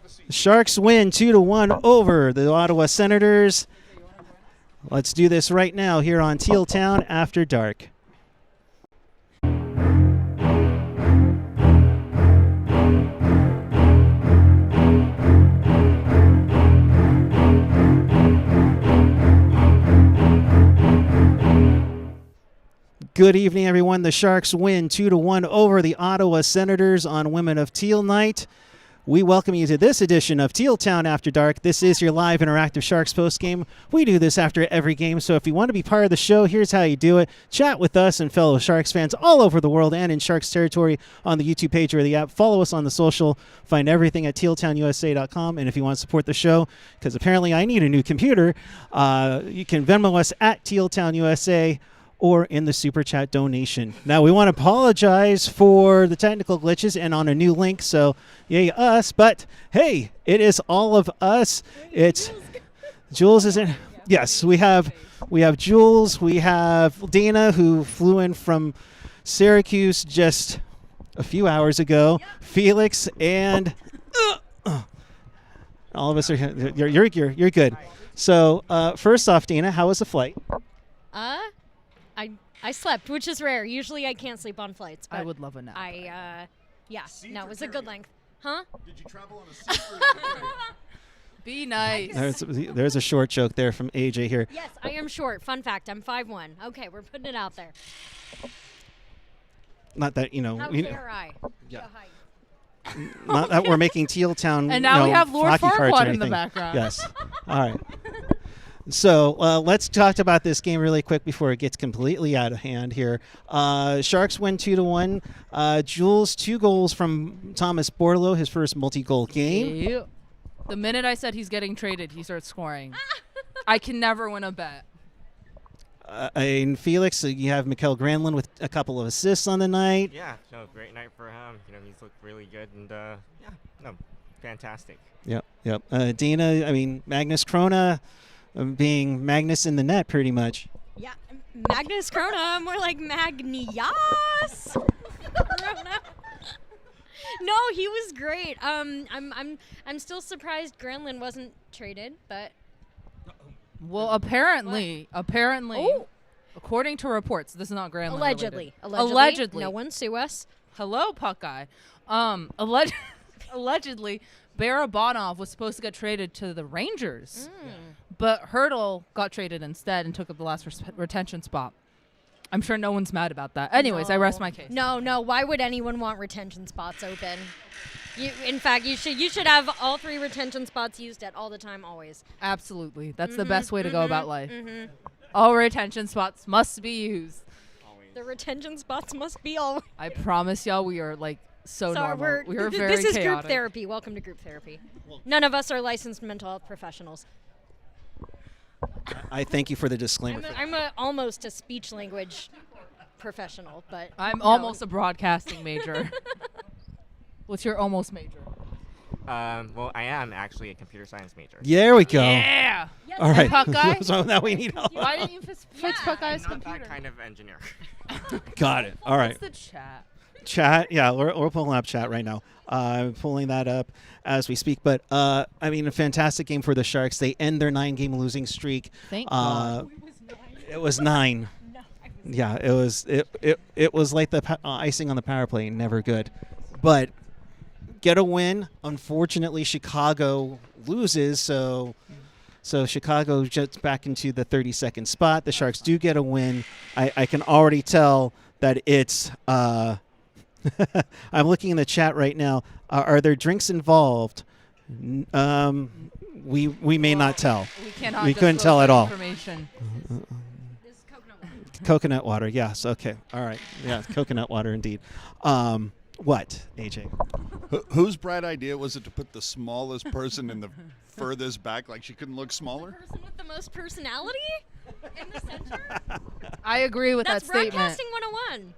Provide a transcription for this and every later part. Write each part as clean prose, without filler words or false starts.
The Sharks win 2-1 over the Ottawa Senators. Let's do this right now here on Teal Town After Dark. Good evening, everyone. The Sharks win 2-1 over the Ottawa Senators on Women of Teal Night. We welcome you to this edition of Teal Town After Dark. This is your live interactive Sharks postgame. We do this after every game, so if you want to be part of the show, here's how you do it. Chat with us and fellow Sharks fans all over the world and in Sharks territory on the YouTube page or the app. Follow us on the social. Find everything at tealtownusa.com. And if you want to support the show, because apparently I need a new computer, you can Venmo us at tealtownusa or in the Super Chat donation. Now, we want to apologize for the technical glitches and on a new link, so yay us. But, hey, it is all of us. It's Jules is in. Yes, we have Jules. We have Dana, who flew in from Syracuse just a few hours ago. Yep. Felix and all of us are here. You're good. So, first off, Dana, how was the flight? I slept, which is rare. Usually I can't sleep on flights. But I would love a nap. It was a good length. Huh? Did you travel on a seat? Be nice. There's a short joke there from AJ here. Yes, I am short. Fun fact, I'm 5'1". Okay, we're putting it out there. Not that, How dare I? Yeah. Go Not that we're making Teal Town and now we have Lord hockey cards or Farquaad in anything. the background. Yes. All right. So let's talk about this game really quick before it gets completely out of hand here. Sharks win 2-1. Jules, 2 goals from Thomas Bordeleau, his first multi-goal game. Yeah. The minute I said he's getting traded, he starts scoring. I can never win a bet. And Felix, you have Mikael Granlund with a couple of assists on the night. Yeah, great night for him. He's looked really good and fantastic. Yep. Dana, Magnus Chrona. Being Magnus in the net, pretty much. Yeah, Magnus Chrona, more like Magnias. Chrona. No, he was great. I'm still surprised Granlund wasn't traded, but. Well, apparently, according to reports, this is not Granlund. Allegedly. No one sue us. Hello, Puckguy. Allegedly, Barabanov was supposed to get traded to the Rangers. But Hurdle got traded instead and took up the last retention spot. I'm sure no one's mad about that. Anyways, I rest my case. No. Why would anyone want retention spots open? In fact, you should have all 3 retention spots used at all the time, always. Absolutely. That's the best way to go about life. All retention spots must be used. Always. The retention spots must be all. I promise y'all we are so normal. We are very This is chaotic. group therapy. Welcome to group therapy. None of us are licensed mental health professionals. I thank you for the disclaimer. I'm almost a speech language professional, but I'm almost a broadcasting major. What's your almost major? Well, I am actually a computer science major. There we go. Yeah. Yes. All right. Puckguy? So now we need help. Why didn't you fix Puckguy's Not computer? that kind of engineer. Got it. All right. What's the chat? Chat, yeah, we're pulling up chat right now. Pulling that up as we speak. But a fantastic game for the Sharks. They end their 9-game losing streak. Thank God. It was 9. Yeah, it was like the icing on the power play. Never good, but get a win. Unfortunately, Chicago loses, so Chicago jets back into the 32nd spot. The Sharks do get a win. I can already tell that it's. I'm looking in the chat right now. Are there drinks involved? We may not tell. We couldn't tell at all. Information. This is coconut water. Coconut water, yes. Okay. All right. Yeah, coconut water indeed. What, AJ? Whose bright idea was it to put the smallest person in the furthest back, like she couldn't look smaller? The person with the most personality in the center? I agree with That's that statement. Broadcasting 101.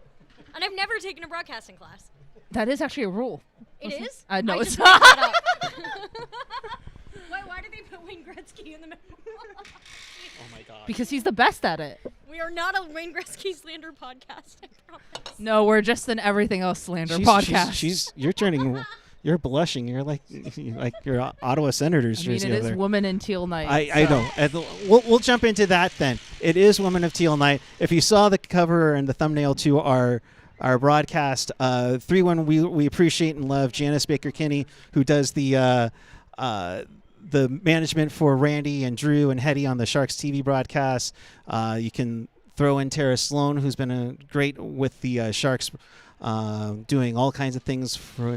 And I've never taken a broadcasting class. That is actually a rule. It is? No, I it's just made that up. Why did they put Wayne Gretzky in the middle? Oh, my God. Because he's the best at it. We are not a Wayne Gretzky slander podcast, I promise. No, we're just an everything else slander podcast. You're blushing. You're like your Ottawa Senators I mean, jersey it over is there. Women in Teal Night. I know. We'll jump into that then. It is Women of Teal Night. If you saw the cover and the thumbnail to our broadcast, 3-1, we appreciate and love Janice Baker-Kinney, who does the management for Randy and Drew and Hetty on the Sharks TV broadcast. You can throw in Tara Sloan, who's been great with the Sharks, doing all kinds of things for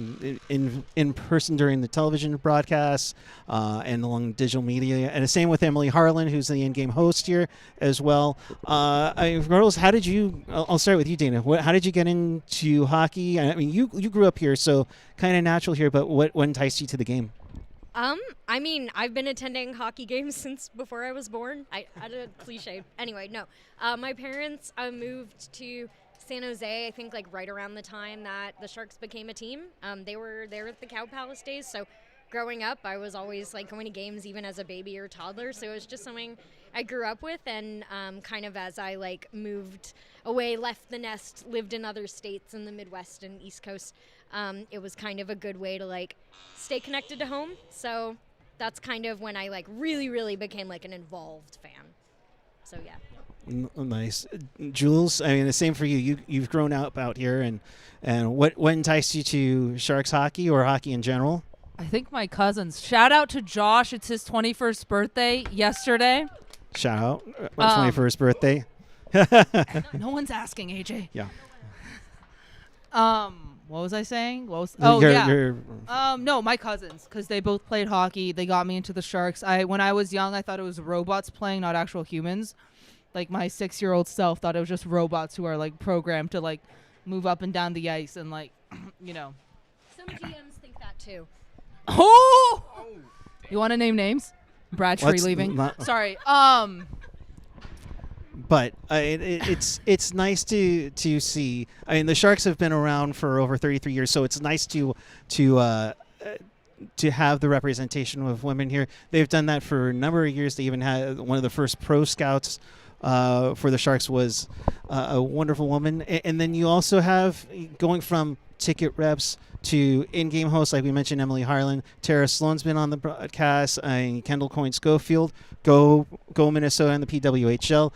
in person during the television broadcasts and along digital media. And the same with Emily Harlan, who's the in-game host here as well. Girls, how did you? I'll start with you, Dana. How did you get into hockey? I mean, you grew up here, so kind of natural here. But what enticed you to the game? I mean, I've been attending hockey games since before I was born. I had a cliche. Anyway, no. My parents moved to San Jose, I think, like right around the time that the Sharks became a team. They were there at the Cow Palace days, so growing up, I was always like going to games even as a baby or toddler, so it was just something I grew up with, and kind of as I like moved away, left the nest, lived in other states in the Midwest and East Coast, it was kind of a good way to like stay connected to home. So that's kind of when I like really became like an involved fan. So yeah. Nice. Jules, I mean, the same for you. You've grown up out here, and what enticed you to Sharks hockey or hockey in general? I think my cousins. Shout out to Josh. It's his 21st birthday yesterday. Shout out. 21st birthday. No one's asking, AJ. Yeah. What was I saying? No, my cousins, because they both played hockey. They got me into the Sharks. When I was young, I thought it was robots playing, not actual humans. Like my 6-year-old self thought it was just robots who are like programmed to like move up and down the ice and like, you know. Some GMs think that too. Oh! You want to name names? Brad Shree leaving. Sorry. But it's nice to see. I mean, the Sharks have been around for over 33 years, so it's nice to have the representation of women here. They've done that for a number of years. They even had one of the first pro scouts for the Sharks was a wonderful woman. And then you also have, going from ticket reps to in-game hosts, like we mentioned, Emily Harlan. Tara Sloan's been on the broadcast. Kendall Coyne-Schofield. Go Minnesota and the PWHL.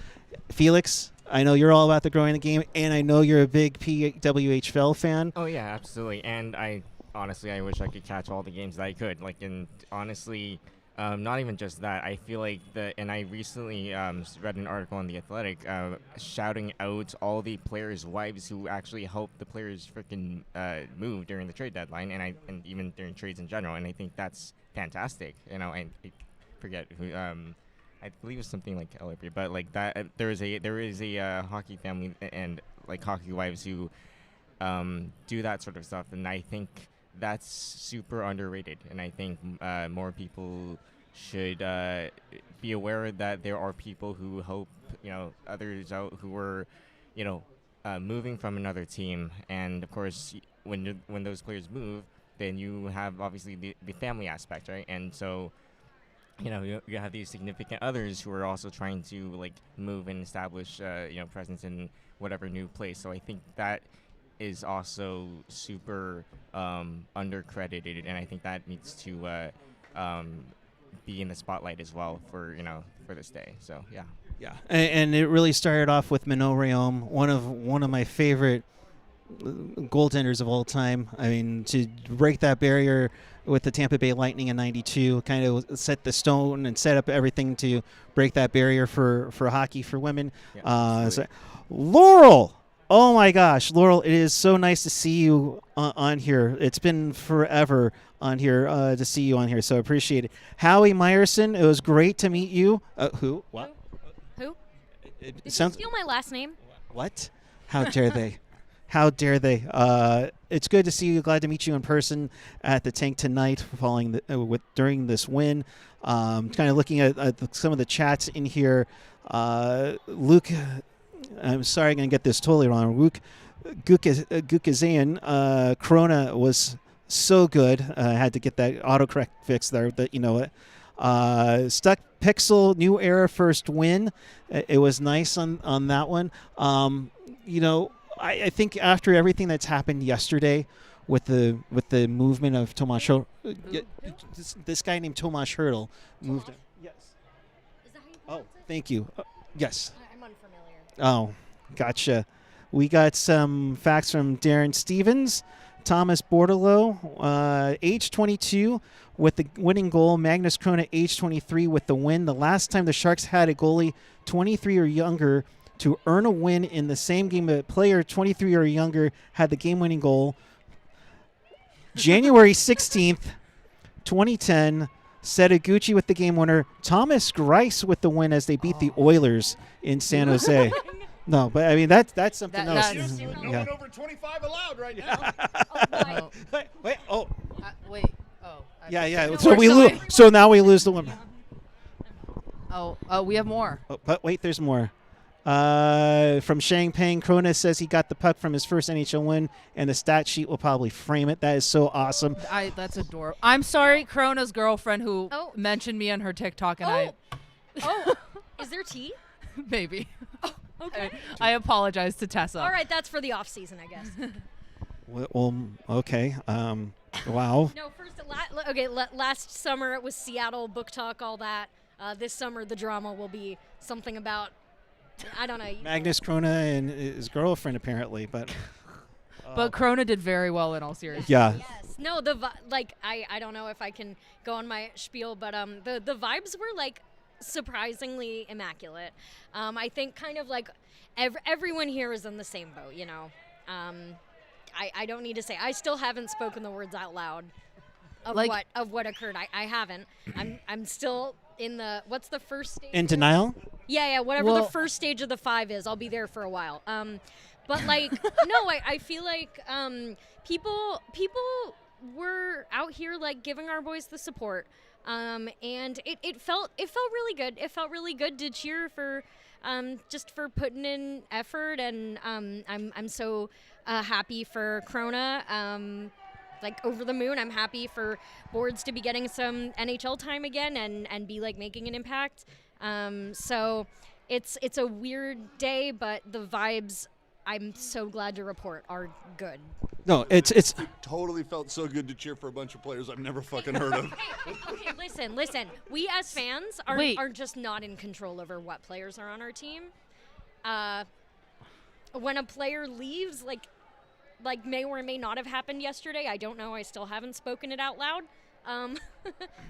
Felix, I know you're all about the growing the game, and I know you're a big PWHL fan. Oh yeah, absolutely. And I wish I could catch all the games that I could. Like, and honestly, not even just that. I feel like and I recently read an article on The Athletic shouting out all the players' wives who actually helped the players freaking move during the trade deadline, and even during trades in general. And I think that's fantastic. You know, and I forget who. I believe it's something like Ellery, but like that, there is a hockey family and like hockey wives who do that sort of stuff, and I think that's super underrated. And I think more people should be aware that there are people who help others out who are moving from another team, and of course when those players move, then you have obviously the family aspect, right? And so. You have these significant others who are also trying to like move and establish, presence in whatever new place. So I think that is also super undercredited, and I think that needs to be in the spotlight as well for this day. So yeah. Yeah, and it really started off with Mino Rayom, one of my favorite goaltenders of all time. I mean, to break that barrier with the Tampa Bay Lightning in '92, kind of set the stone and set up everything to break that barrier for hockey for women. Yeah, Laurel, oh my gosh, Laurel, it is so nice to see you on here. It's been forever on here to see you on here, so I appreciate it. Howie Meyerson, it was great to meet you. Who? What? Who? It Did sounds. you steal my last name? What? How dare they? How dare they? It's good to see you. Glad to meet you in person at the tank tonight following during this win. Kind of looking at some of the chats in here. Luke, I'm sorry I'm going to get this totally wrong. Luke Gukazayan, Chrona was so good. I had to get that autocorrect fixed there. Stuck Pixel, new era first win. It was nice on that one. I think after everything that's happened yesterday with the movement of Tomas Hurdle. This guy named Tomas Hurdle moved. Yes. Is that how you Oh, pronounce it? thank you. Yes. I'm unfamiliar. Oh, gotcha. We got some facts from Darren Stevens. Thomas Bordeleau, age 22 with the winning goal. Magnus Chrona, age 23 with the win. The last time the Sharks had a goalie 23 or younger to earn a win in the same game, a player 23 or younger had the game-winning goal. January 16th, 2010, Setaguchi with the game winner. Thomas Greiss with the win as they beat the Oilers in San Jose. No, but I mean that's something That- else. that's- No Yeah. one over 25 allowed right now. Oh, Wait. Oh, wait. Oh. yeah. No, So we're we sorry. lose. So now we lose the one. Oh, we have more. Oh, but wait, there's more. From Shang Peng, Chrona says he got the puck from his first NHL win, and the stat sheet will probably frame it. That is so awesome. That's adorable. I'm sorry, Chrona's girlfriend who Oh. mentioned me on her TikTok, and Oh, is there tea? maybe. Okay. I apologize to Tessa. All right, that's for the off season, I guess. Well, okay. Wow. No, first, last summer it was Seattle book talk, all that. This summer the drama will be something about, I don't know. Magnus Chrona and his girlfriend apparently, but But Chrona did very well in all seriousness. yeah. Yes. No, I don't know if I can go on my spiel, but the vibes were like surprisingly immaculate. I think kind of like everyone here is in the same boat, you know. I don't need to say. I still haven't spoken the words out loud of what occurred. I haven't. I'm still in the what's the first stage? In denial? Yeah, whatever Well- the first stage of the 5 is, I'll be there for a while. But like, no, I feel like people were out here like giving our boys the support, and it felt really good. It felt really good to cheer for, just for putting in effort, and I'm so happy for Chrona. Like over the moon. I'm happy for Boards to be getting some NHL time again and be like making an impact. So it's a weird day, but the vibes, I'm so glad to report, are good. No, it's Totally felt so good to cheer for a bunch of players I've never fucking heard of. Okay, listen. We as fans are just not in control over what players are on our team. When a player leaves, like may or may not have happened yesterday. I don't know. I still haven't spoken it out loud.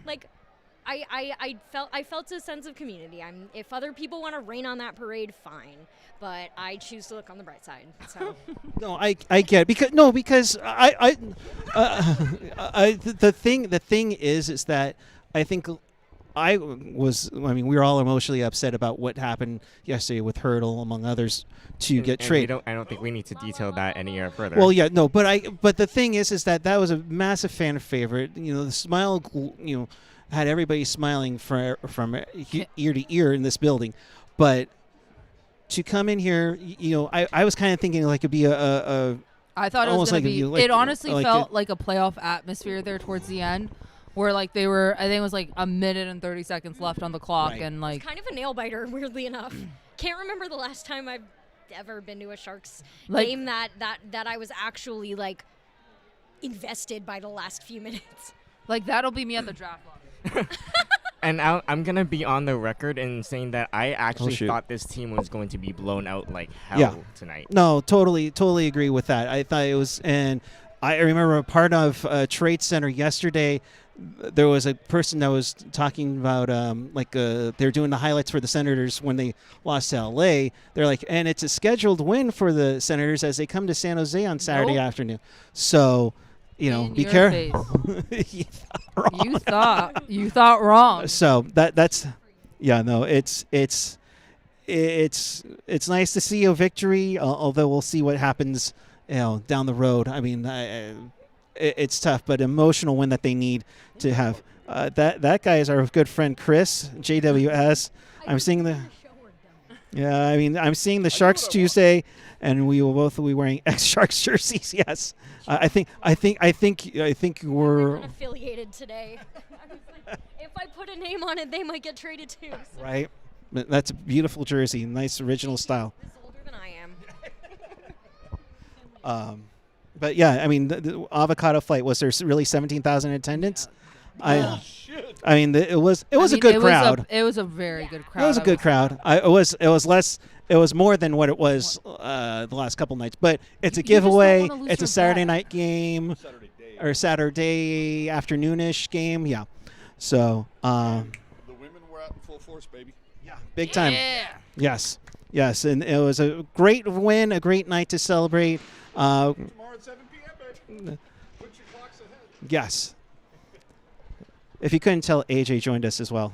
Like, I felt a sense of community. If other people want to rain on that parade, fine. But I choose to look on the bright side. So no, I get it. because the thing is that I think we were all emotionally upset about what happened yesterday with Hurdle, among others, to get traded. I don't think we need to detail that any further. Well, yeah, no, but the thing is that was a massive fan favorite. You know, the smile, had everybody smiling from ear to ear in this building. But to come in here, I was kind of thinking like it'd be a I thought it was almost going to like be. a- like- it honestly like felt a- like a playoff atmosphere there towards the end, where like they were. I think it was like a minute and 30 seconds left on the clock, Right. and like kind of a nail biter, weirdly enough. Can't remember the last time I've ever been to a Sharks Like- game that I was actually like invested by the last few minutes. like that'll be me at the draft lobby. And I'm going to be on the record in saying that I actually shoot. thought this team was going to be blown out like hell Yeah. tonight. No, totally agree with that. I thought it was, and I remember a part of Trade Center yesterday. There was a person that was talking about they're doing the highlights for the Senators when they lost to LA. They're like, and it's a scheduled win for the Senators as they come to San Jose on Saturday Nope. afternoon. So, In be your careful. You thought wrong. So that's it's nice to see a victory, although we'll see what happens down the road. I mean, it's tough, but emotional win that they need to have. That guy is our good friend Chris JWS. I'm seeing I'm seeing the Sharks Tuesday, and we will both be wearing ex-Sharks jerseys. Yes, I think we're Unaffiliated today. I was like, if I put a name on it, they might get traded too. So. right. But that's a beautiful jersey, nice original style. He's older than I am. But yeah, I mean, the avocado flight, was there really 17,000 attendance? I mean, it was a good crowd. It was a very good crowd. It was a good crowd. It was more than what it was the last couple nights. But it's a giveaway. It's a Saturday night game or Saturday afternoonish game. Yeah. So. The women were out in full force, baby. Yeah. Big time. Yeah. Yes. Yes, and it was a great win, a great night to celebrate. Tomorrow at 7 p.m., baby. Put your clocks ahead. Yes. If you couldn't tell, AJ joined us as well.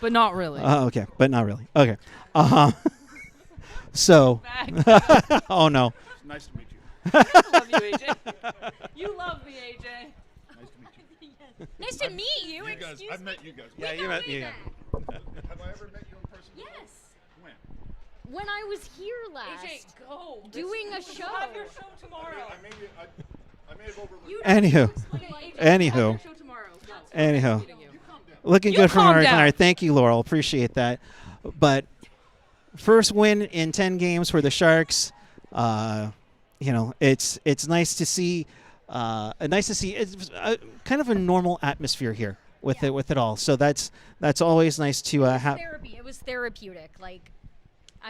But not really. Okay, but not really. Okay. So. Oh no. Nice to meet you. I love you, AJ. You love me, AJ. Nice to meet you. Yes. Nice to meet you. You guys, Excuse I've me. met you guys. Yeah, you met me. Yeah. Have I ever met you in person? Yes. When? When I was here last. AJ, go. Doing a show. Have your show tomorrow. I may have overlooked. Anywho. Anywho. Show tomorrow. Anyhow. You calm down. Looking You good from calm American down. Iron. Thank you, Laurel. Appreciate that. But first win in 10 games for the Sharks. It's nice to see. It's kind of a normal atmosphere here with it all. So that's always nice to have. Therapy. It was therapeutic. Like,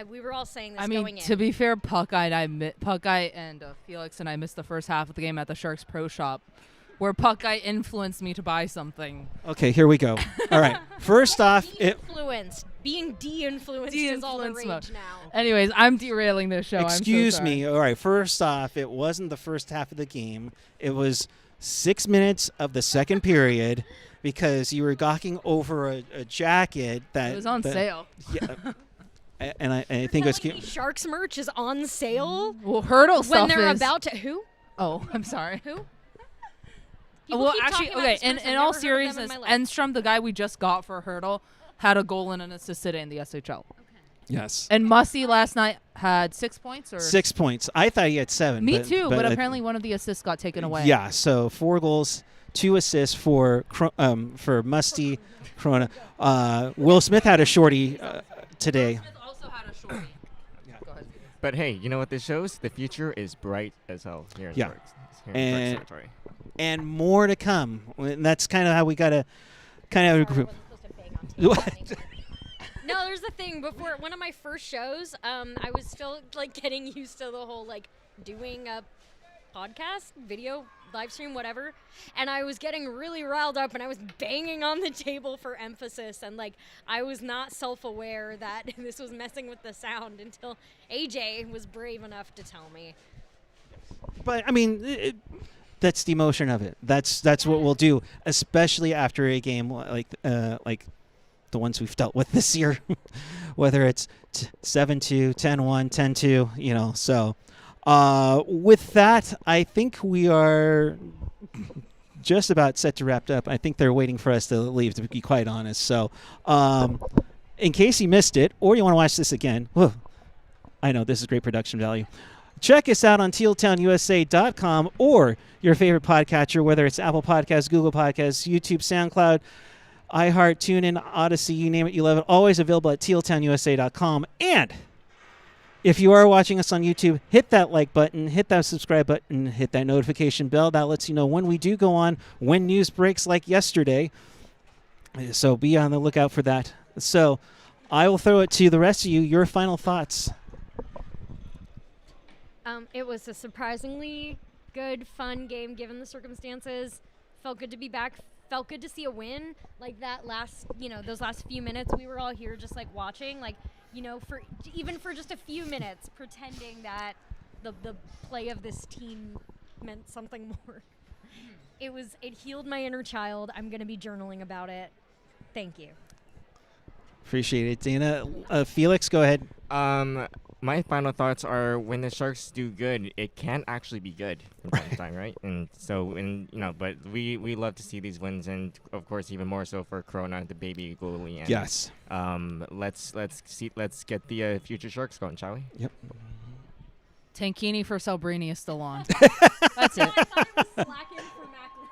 we were all saying this I going mean, in. to be fair, Puckguy and Felix and I missed the first half of the game at the Sharks Pro Shop, where Puckguy influenced me to buy something. Okay, here we go. All right. First off, de-influenced. Being de-influenced is all the De-influenced rage mode. now. Anyways, I'm derailing this show. excuse I'm so sorry. me. All right. First off, it wasn't the first half of the game. It was 6 minutes of the second period because you were gawking over a jacket that It was on sale. Yeah. And I think it was cute. Sharks merch is on sale Well, Hurdle when stuff they're is. about to. Who? Oh, I'm sorry. Who? People Well, keep actually, talking about okay. this In person. in I've all never heard of them seriousness, in my life. Enstrom, the guy we just got for Hurdle, had a goal and an assist today in the SHL. Yes. And Musty last night had 6 points. Or 6 points. I thought he had 7. Me too, but I- apparently one of the assists got taken away. Yeah. So 4 goals, 2 assists for Musty Chrona. Will Smith had a shorty today. Smith also had a shorty. Go ahead. But hey, you know what this shows? The future is bright as hell here in Yeah. Sharks. Here in And- Sharks territory. And more to come. And that's kind of how we got to kind of Sorry, I group. wasn't supposed to bang on tables What? anymore. No, there's the thing. Before one of my first shows, I was still like getting used to the whole like doing a podcast, video, live stream, whatever. And I was getting really riled up, and I was banging on the table for emphasis. And like I was not self-aware that this was messing with the sound until AJ was brave enough to tell me. But I mean, that's the emotion of it. That's what we'll do, especially after a game like the ones we've dealt with this year, whether it's 7-2, 10-1, 10-2, you know. So with that, I think we are just about set to wrap up. I think they're waiting for us to leave, to be quite honest. So in case you missed it or you want to watch this again, whew, I know this is great production value. Check us out on tealtownusa.com or your favorite podcatcher, whether it's Apple Podcasts, Google Podcasts, YouTube, SoundCloud, iHeart, TuneIn, Odyssey, you name it, you love it. Always available at tealtownusa.com. And if you are watching us on YouTube, hit that like button, hit that subscribe button, hit that notification bell. That lets you know when we do go on, when news breaks like yesterday. So be on the lookout for that. So I will throw it to the rest of you. Your final thoughts. It was a surprisingly good, fun game given the circumstances. Felt good to be back. Felt good to see a win. Like that last, those last few minutes, we were all here just like watching, like, for even for just a few minutes, pretending that the play of this team meant something more. It healed my inner child. I'm gonna be journaling about it. Thank you. Appreciate it, Dana. Felix, go ahead. My final thoughts are when the Sharks do good, it can actually be good from time to time, right? And so, but we love to see these wins, and of course, even more so for Chrona, the baby goalie. And, Yes. Let's get the future Sharks going, shall we? Yep. Tankini for Salbrini is still on. That's it. I thought it was slacking for Macklin.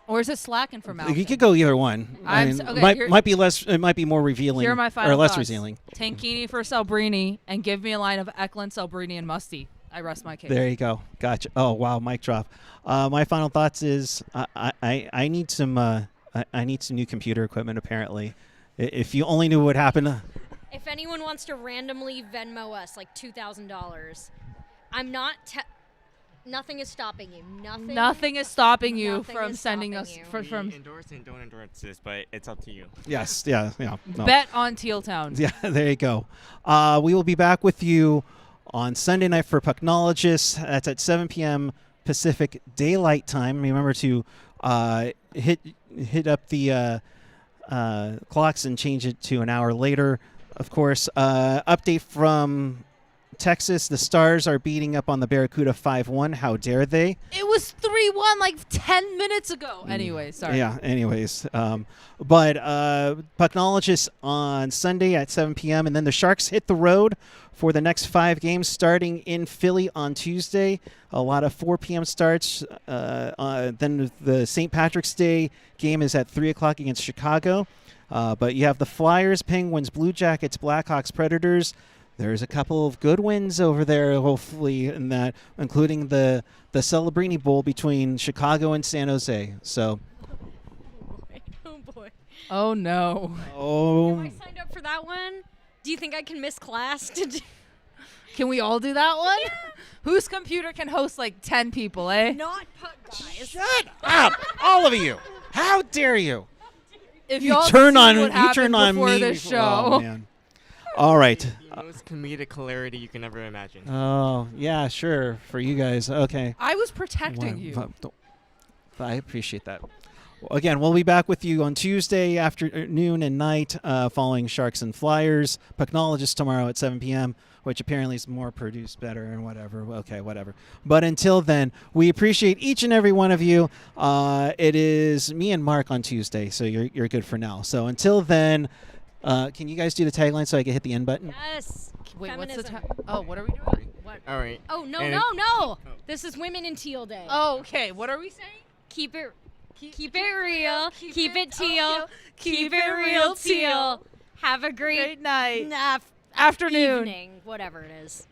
Or is it slacking for Malcolm? You could go either one. Might be less. It might be more revealing. Here are my final or less thoughts. revealing. Tankini for Salbrini, and give me a line of Eklund, Salbrini, and Musty. I rest my case. There you go. Gotcha. Oh wow, mic drop. My final thoughts is I need some I need some new computer equipment. Apparently, if you only knew what happened. If anyone wants to randomly Venmo us like $2,000, I'm not. Nothing is stopping you. Nothing is stopping you Nothing from is sending stopping us you. from. We endorse and don't endorse this, but it's up to you. Yes. Yeah. Yeah. No. Bet on Teal Town. Yeah. There you go. We will be back with you on Sunday night for Pucknologists. That's at 7 p.m. Pacific Daylight Time. Remember to hit up the clocks and change it to an hour later. Of course, update from Texas. The Stars are beating up on the Barracuda 5-1. How dare they? It was 3-1 like 10 minutes ago. Anyway, sorry. Yeah, anyways. But Pucknologists on Sunday at 7 p.m. And then the Sharks hit the road for the next 5 games, starting in Philly on Tuesday. A lot of 4 p.m. starts. Then the St. Patrick's Day game is at 3 o'clock against Chicago. But you have the Flyers, Penguins, Blue Jackets, Blackhawks, Predators. There's a couple of good wins over there, hopefully, in that, including the Celebrini Bowl between Chicago and San Jose. So, Oh boy. Oh no. oh, Have I signed up for that one? Do you think I can miss class to do? Can we all do that one? Whose computer can host like 10 people, eh? Not Puckguy. shut up, all of you! How dare you? If You y'all turn see on what you happened turn on before me. the before- show. Oh, man. All right. The most comedic hilarity you can ever imagine. Oh yeah, sure. For you guys, okay. I was protecting Well, you. I appreciate that. Again, we'll be back with you on Tuesday afternoon and night following Sharks and Flyers. Pucknologists tomorrow at 7 p.m., which apparently is more produced better and whatever. Okay, whatever. But until then, we appreciate each and every one of you. It is me and Mark on Tuesday, so you're good for now. So until then, can you guys do the tagline so I can hit the end button? Yes. Wait, what's the Feminism. time? Oh, what are we doing? What? All right. Oh no And- no no! This is Women in Teal Day. Oh, okay. What are we saying? Keep it real. Keep it teal. Teal. Keep it real teal. Have a great Great night. nap Afternoon. evening, whatever it is.